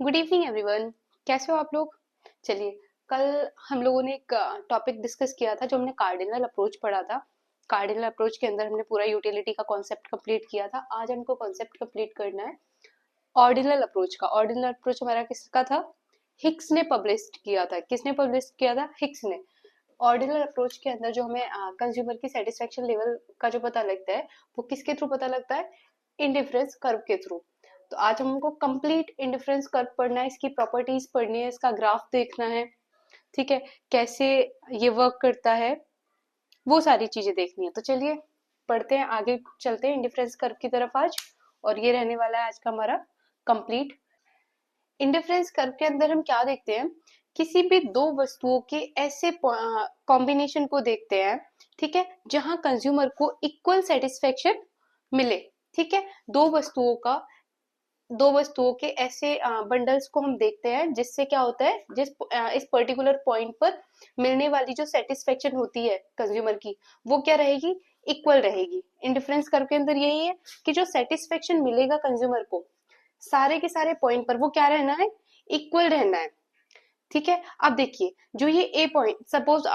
Good evening everyone. कैसे हो आप लोग? चलिए, कल हम लोगों ने एक टॉपिक डिस्कस किया था जो हमने कार्डिनल अप्रोच पढ़ा था। कार्डिनल अप्रोच के अंदर हमने पूरा यूटिलिटी का कॉन्सेप्ट कंप्लीट किया था। आज हमको कॉन्सेप्ट कंप्लीट करना है ऑर्डिनल अप्रोच का। ऑर्डिनल अप्रोच हमारा किसका था? हिक्स ने पब्लिश किया था। किसने पब्लिश किया था? हिक्स ने। ऑर्डिनल अप्रोच के अंदर जो हमें कंज्यूमर की सेटिस्फेक्शन लेवल का जो पता लगता है, वो किसके थ्रू पता लगता है? इंडिफरेंस कर्व के थ्रू। तो आज हमको कंप्लीट इंडिफरेंस कर्व पढ़ना है, इसकी प्रॉपर्टीज पढ़नी है, इसका ग्राफ देखना है। ठीक है, कैसे ये वर्क करता है, वो सारी चीजें देखनी है। तो चलिए पढ़ते हैं, आगे चलते हैं इंडिफरेंस कर्व की तरफ आज। और ये रहने वाला है आज का हमारा कंप्लीट। इंडिफरेंस कर्व के अंदर हम क्या देखते हैं? किसी भी दो वस्तुओं के ऐसे कॉम्बिनेशन को देखते हैं, ठीक है, जहां कंज्यूमर को इक्वल सेटिस्फेक्शन मिले। ठीक है, दो वस्तुओं के ऐसे बंडल्स को हम देखते हैं जिससे क्या होता है, इस पर्टिकुलर पॉइंट पर मिलने वाली जो सेटिस्फेक्शन होती है कंज्यूमर की, वो क्या रहेगी? इक्वल रहेगी। इंडिफरेंस कर्व के अंदर यही है कि जो सेटिस्फेक्शन मिलेगा कंज्यूमर को सारे के सारे पॉइंट पर, वो क्या रहना है? इक्वल रहना है। ठीक है, अब देखिए, जो ये ए पॉइंट, सपोज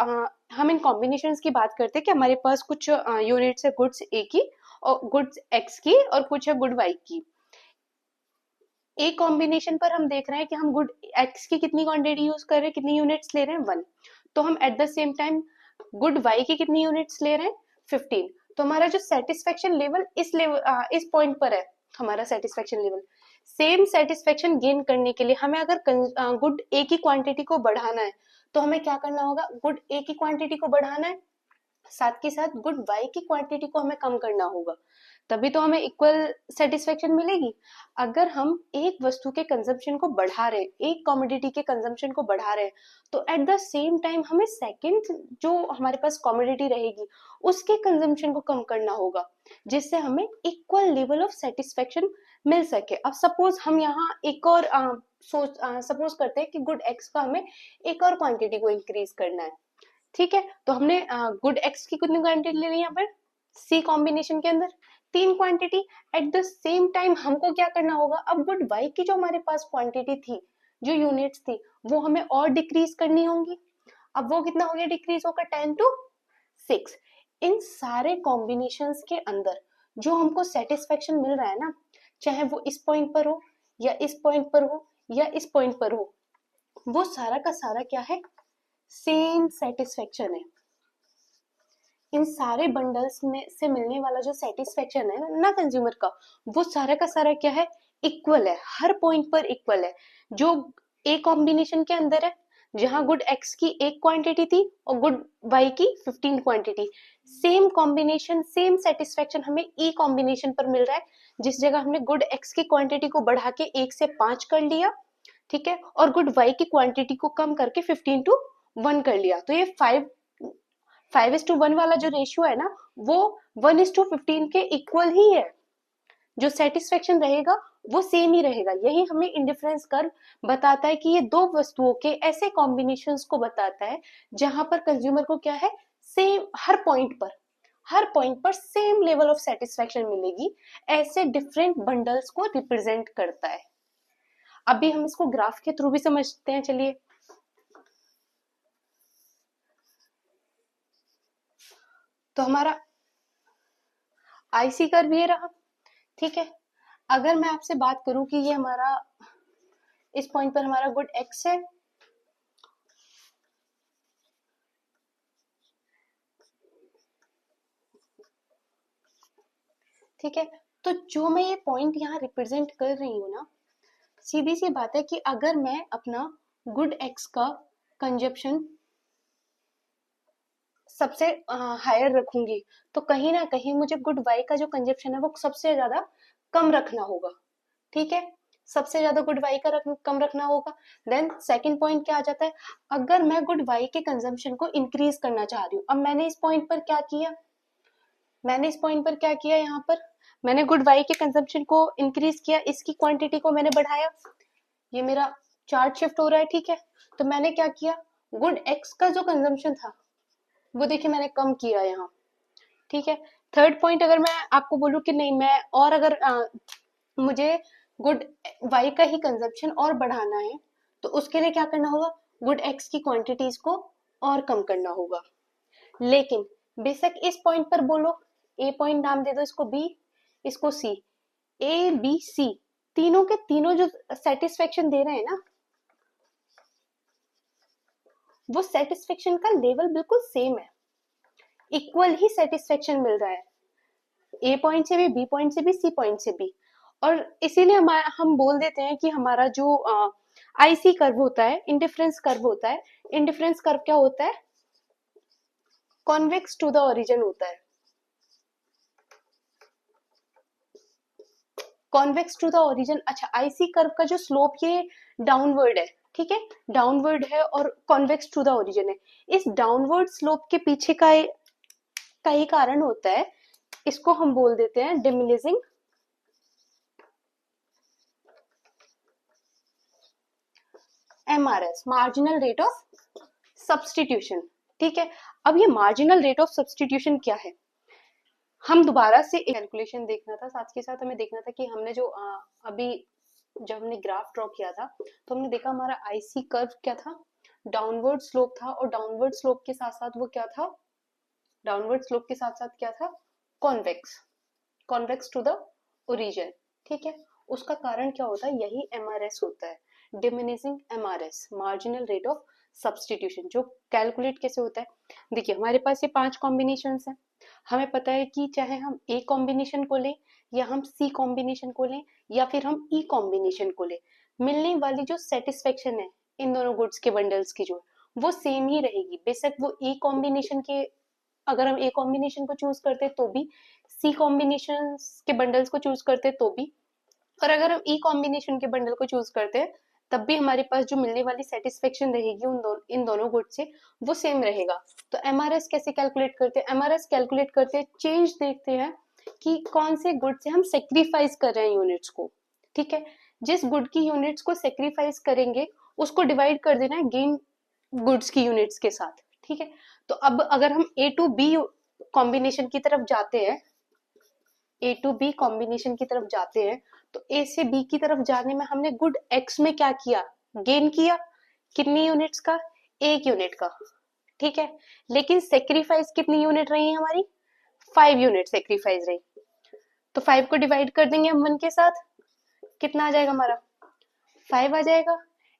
हम इन कॉम्बिनेशन की बात करते हैं कि हमारे पास कुछ यूनिट्स है गुड्स ए की और गुड्स एक्स की और कुछ है गुड वाई की। ए कॉम्बिनेशन पर हम देख रहे हैं कि हम गुड एक्स की कितनी क्वांटिटी यूज कर रहे हैं, कितनी यूनिट्स ले रहे हैं? 1। तो हम at the same time good Y की कितनी यूनिट्स ले रहे हैं? 15। तो हमारा जो सेटिस्फेक्शन लेवल इस पॉइंट पर है, हमारा satisfaction level. Same satisfaction gain करने के लिए हमें अगर गुड ए की क्वांटिटी को बढ़ाना है, तो हमें क्या करना होगा? गुड ए की क्वांटिटी को बढ़ाना है, साथ के साथ गुड वाई की क्वांटिटी को हमें कम करना होगा, तभी तो हमें इक्वल सेटिस्फेक्शन मिलेगी। अगर हम एक वस्तु के कंजम्पशन को बढ़ा रहे हैं, एक कमोडिटी के कंजम्पशन को बढ़ा रहे हैं, तो एट द सेम टाइम हमें सेकंड जो हमारे पास कमोडिटी रहेगी उसके कंजम्पशन को कम करना होगा, जिससे हमें इक्वल लेवल ऑफ सेटिस्फेक्शन मिल सके। अब सपोज हम यहाँ एक और सपोज करते हैं कि गुड एक्स का हमें एक और क्वांटिटी को इंक्रीज करना है। ठीक है, तो हमने गुड एक्स की कितनी क्वांटिटी ले ली यहाँ पर? सी कॉम्बिनेशन के अंदर 3 quantity. Eight the same time हमको क्या करना होगा? अब गुड वाई की जो हमारे पास क्वांटिटी थी, जो यूनिट्स थी, वो हमें और डिक्रीज करनी होंगी। अब वो कितना हो गया डिक्रीज होकर? 10 to 6। इन सारे कॉम्बिनेशंस के अंदर जो हमको सेटिस्फेक्शन मिल रहा है ना, चाहे वो इस पॉइंट पर हो या इस पॉइंट पर हो या इस पॉइंट पर हो, वो सारा का सारा क्या है? सेम सेटिस्फेक्शन है। इन सारे बंडल्स में से मिलने वाला जो सेटिस्फेक्शन है ना कंज्यूमर का, वो सारा का सारा क्या है? इक्वल है, हर पॉइंट पर इक्वल है। जो ए कॉम्बिनेशन के अंदर है, जहां गुड एक्स की एक क्वांटिटी थी और गुड वाई की 15 quantity, same combination same satisfaction हमें ई कॉम्बिनेशन पर मिल रहा है, जिस जगह हमने गुड एक्स की क्वांटिटी को बढ़ा के 1 से 5 कर लिया, ठीक है, और गुड वाई की क्वांटिटी को कम करके 15 to 1 कर लिया। तो ये 5:1 वाला जो रेशियो है ना, वो 1:15 के इक्वल ही है। जो सेटिस्फेक्शन रहेगा वो सेम ही रहेगा। यही हमें इंडिफरेंस कर्व बताता है कि ये दो वस्तुओं के ऐसे कॉम्बिनेशंस को बताता है जहां पर कंज्यूमर को क्या है? सेम, हर पॉइंट पर सेम लेवल ऑफ सेटिस्फेक्शन मिलेगी। ऐसे डिफरेंट बंडल्स को रिप्रेजेंट करता है। अभी हम इसको ग्राफ के थ्रू भी समझते हैं, चलिए। तो हमारा आईसी कर्व ये रहा, ठीक है। अगर मैं आपसे बात करूं कि ये हमारा इस पॉइंट पर हमारा गुड एक्स है, ठीक है, तो जो मैं ये पॉइंट यहाँ रिप्रेजेंट कर रही हूँ ना, सीधी सी बात है कि अगर मैं अपना गुड एक्स का कंजप्शन सबसे हायर रखूंगी, तो कहीं ना कहीं मुझे गुड वाई का जो कंजप्शन है वो सबसे ज्यादा कम रखना होगा। ठीक है, सबसे ज्यादा गुड वाई का कम रखना होगा। देन सेकंड पॉइंट क्या आ जाता है? अगर मैं गुड वाई के कंजम्पशन को इंक्रीज करना चाह रही हूँ, अब मैंने इस पॉइंट पर क्या किया? यहाँ पर मैंने गुड वाई के कंजम्पशन को इंक्रीज किया, इसकी क्वांटिटी को मैंने बढ़ाया। ये मेरा चार्ट शिफ्ट हो रहा है, ठीक है। तो मैंने क्या किया? गुड एक्स का जो कंजम्पशन था वो देखिए मैंने कम किया यहाँ, ठीक है। थर्ड पॉइंट अगर मैं आपको बोलूं कि नहीं, मैं और अगर मुझे गुड वाई का ही कंजप्शन और बढ़ाना है, तो उसके लिए क्या करना होगा, गुड एक्स की क्वांटिटीज को और कम करना होगा। लेकिन बेशक इस पॉइंट पर बोलो, ए पॉइंट नाम दे दो इसको बी, इसको सी, ए बी सी तीनों के तीनों जो सेटिस्फेक्शन दे रहे हैं ना, वो सेटिस्फेक्शन का लेवल बिल्कुल सेम है, इक्वल ही सेटिस्फेक्शन मिल रहा है, ए पॉइंट से भी, बी पॉइंट से भी, सी पॉइंट से भी। और इसीलिए हम बोल देते हैं कि हमारा जो आईसी कर्व होता है, इंडिफरेंस कर्व होता है, इंडिफरेंस कर्व क्या होता है, कॉन्वेक्स टू द ओरिजिन होता है, कॉन्वेक्स टू द ओरिजिन। अच्छा, आईसी कर्व का जो स्लोप ये डाउनवर्ड है, ठीक है, डाउनवर्ड है और कॉन्वेक्स टू द ओरिजिन है। इस डाउनवर्ड स्लोप के पीछे का ही कारण होता है, इसको हम बोल देते हैं diminishing MRS, marginal rate of substitution. ठीक है, अब ये मार्जिनल रेट ऑफ सब्सटीट्यूशन क्या है, हम दोबारा से कैलकुलेशन देखना था, साथ के साथ हमें देखना था कि हमने जो अभी जब हमने ग्राफ ड्रॉ किया था, तो हमने देखा हमारा आईसी कर्व क्या था, डाउनवर्ड स्लोप था, और डाउनवर्ड स्लोप के साथ साथ वो क्या था, डाउनवर्ड स्लोप के साथ साथ क्या था, convex, convex to the origin. ठीक है, उसका कारण क्या होता है, यही एमआरएस होता है, diminishing MRS, marginal rate of substitution. जो कैलकुलेट कैसे होता है, देखिए हमारे पास ये 5 कॉम्बिनेशंस हैं, हमें पता है कि चाहे हम ए कॉम्बिनेशन को लें, या हम सी कॉम्बिनेशन को लें, या फिर हम ई कॉम्बिनेशन को लें, मिलने वाली जो सेटिस्फेक्शन है इन दोनों गुड्स के बंडल्स की जो, वो सेम ही रहेगी। बेशक वो ए कॉम्बिनेशन के, अगर हम ए कॉम्बिनेशन को चूज करते तो भी, सी कॉम्बिनेशन के बंडल्स को चूज करते तो भी, और अगर हम ई कॉम्बिनेशन के बंडल को चूज करते हैं तब भी हमारे पास जो मिलने वाली सेटिस्फेक्शन रहेगी इन दोनों गुड से, वो सेम रहेगा। तो एमआरएस कैसे कैलकुलेट करते हैं, एमआरएस कैलकुलेट करते हैं, चेंज देखते हैं कि कौन से गुड से हम सेक्रीफाइस कर रहे हैं यूनिट्स को। ठीक है, जिस गुड की यूनिट्स को सेक्रीफाइस करेंगे उसको डिवाइड कर देना है गेन गुड्स की यूनिट्स के साथ। ठीक है, तो अब अगर हम ए टू बी कॉम्बिनेशन की तरफ जाते हैं, ए टू बी कॉम्बिनेशन की तरफ जाते हैं, तो ए से बी की तरफ जाने में हमने गुड एक्स में क्या किया, गेन किया, कितनी यूनिट्स का, 1 यूनिट का। ठीक है, लेकिन सेक्रीफाइस कितनी यूनिट रही हमारी, 5 यूनिट सेक्रीफाइस रही, तो 5 को डिवाइड कर देंगे हम 1 के साथ, कितना आ जाएगा हमारा, 5 आ जाएगा।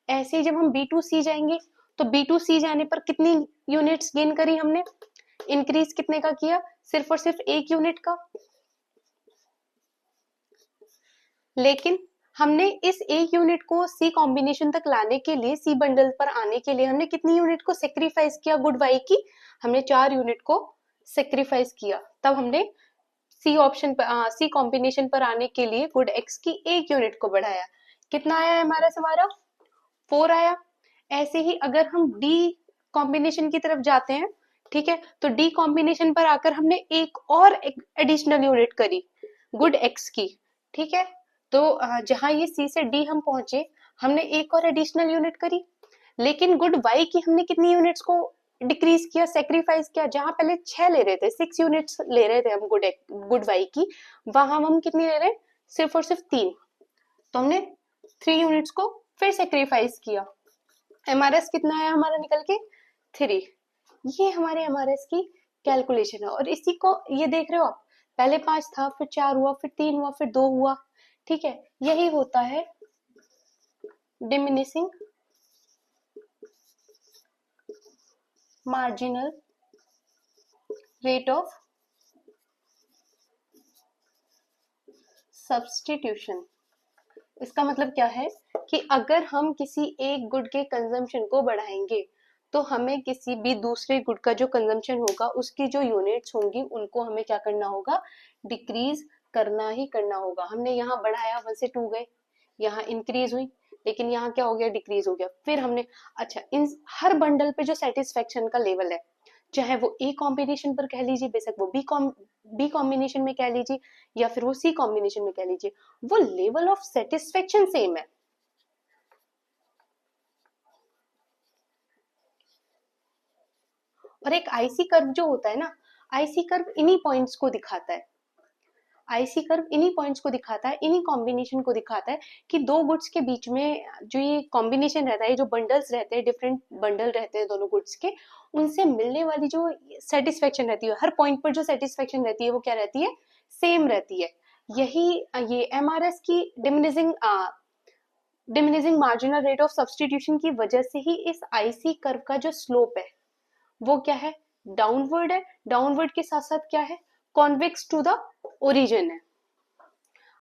ऐसे ही जब हम बी टू सी जाएंगे, तो बी टू सी जाने पर कितनी यूनिट्स गेन करी हमने, इंक्रीज कितने का किया, सिर्फ और सिर्फ 1 यूनिट का। लेकिन हमने इस एक यूनिट को सी कॉम्बिनेशन तक लाने के लिए, सी बंडल पर आने के लिए हमने कितनी यूनिट को सेक्रीफाइस किया, गुड वाई की, हमने 4 यूनिट को सेक्रीफाइस किया। तब हमने सी ऑप्शन पर, सी कॉम्बिनेशन पर आने के लिए गुड एक्स की 1 यूनिट को बढ़ाया। कितना आया हमारा 4 आया। ऐसे ही अगर हम डी कॉम्बिनेशन की तरफ जाते हैं, ठीक है, तो डी कॉम्बिनेशन पर आकर हमने एक और एडिशनल यूनिट करी गुड एक्स की। ठीक है, तो जहां ये सी से डी हम पहुंचे, हमने एक और एडिशनल यूनिट करी, लेकिन गुड वाई की हमने कितनी यूनिट्स को डिक्रीज किया, सेक्रीफाइस किया, जहां पहले 6 ले रहे थे, 6 यूनिट्स ले रहे थे हम गुड वाई की, वहां हम कितनी ले रहे हैं, सिर्फ और सिर्फ 3। तो हमने 3 यूनिट्स को फिर सेक्रीफाइस किया, एमआरएस कितना आया हमारा निकल के, 3। ये हमारे एमआरएस की कैलकुलेशन है। और इसी को ये देख रहे हो आप, पहले 5 था, फिर 4 हुआ, फिर 3 हुआ, फिर 2 हुआ। ठीक है, यही होता है diminishing marginal rate of substitution. इसका मतलब क्या है कि अगर हम किसी एक गुड के कंजम्पशन को बढ़ाएंगे, तो हमें किसी भी दूसरे गुड का जो कंजम्पशन होगा, उसकी जो यूनिट्स होंगी उनको हमें क्या करना होगा, डिक्रीज करना ही करना होगा। हमने यहाँ बढ़ाया, 1 से 2 गए, यहाँ इंक्रीज हुई, लेकिन यहाँ क्या हो गया, डिक्रीज हो गया। फिर हमने, अच्छा, इन हर बंडल पे जो सेटिस्फेक्शन का लेवल है, चाहे वो ए कॉम्बिनेशन पर कह लीजिए, बेशक वो बी कॉम्बिनेशन में कह लीजिए, या फिर वो सी कॉम्बिनेशन में कह लीजिए, वो लेवल ऑफ सेटिस्फेक्शन सेम है। और एक आईसी कर्व जो होता है ना, आईसी कर्व इन्हीं पॉइंट्स को दिखाता है। आईसी कर्व इन्हीं पॉइंट्स को दिखाता है, इन्हीं कॉम्बिनेशन को दिखाता है कि दो गुड्स के बीच में जो ये कॉम्बिनेशन रहता है, जो बंडल्स रहते हैं, डिफरेंट बंडल रहते हैं दोनों गुड्स के, उनसे मिलने वाली जो सेटिस्फेक्शन रहती है, हर पॉइंट पर जो सेटिस्फेक्शन रहती है वो क्या रहती है, सेम रहती है। यही ये एमआरएस की diminishing marginal rate of substitution की वजह से ही इस आईसी कर्व का जो स्लोप है वो क्या है, डाउनवर्ड है। डाउनवर्ड के साथ साथ क्या है, कॉन्वेक्स टू द ओरिजिन है।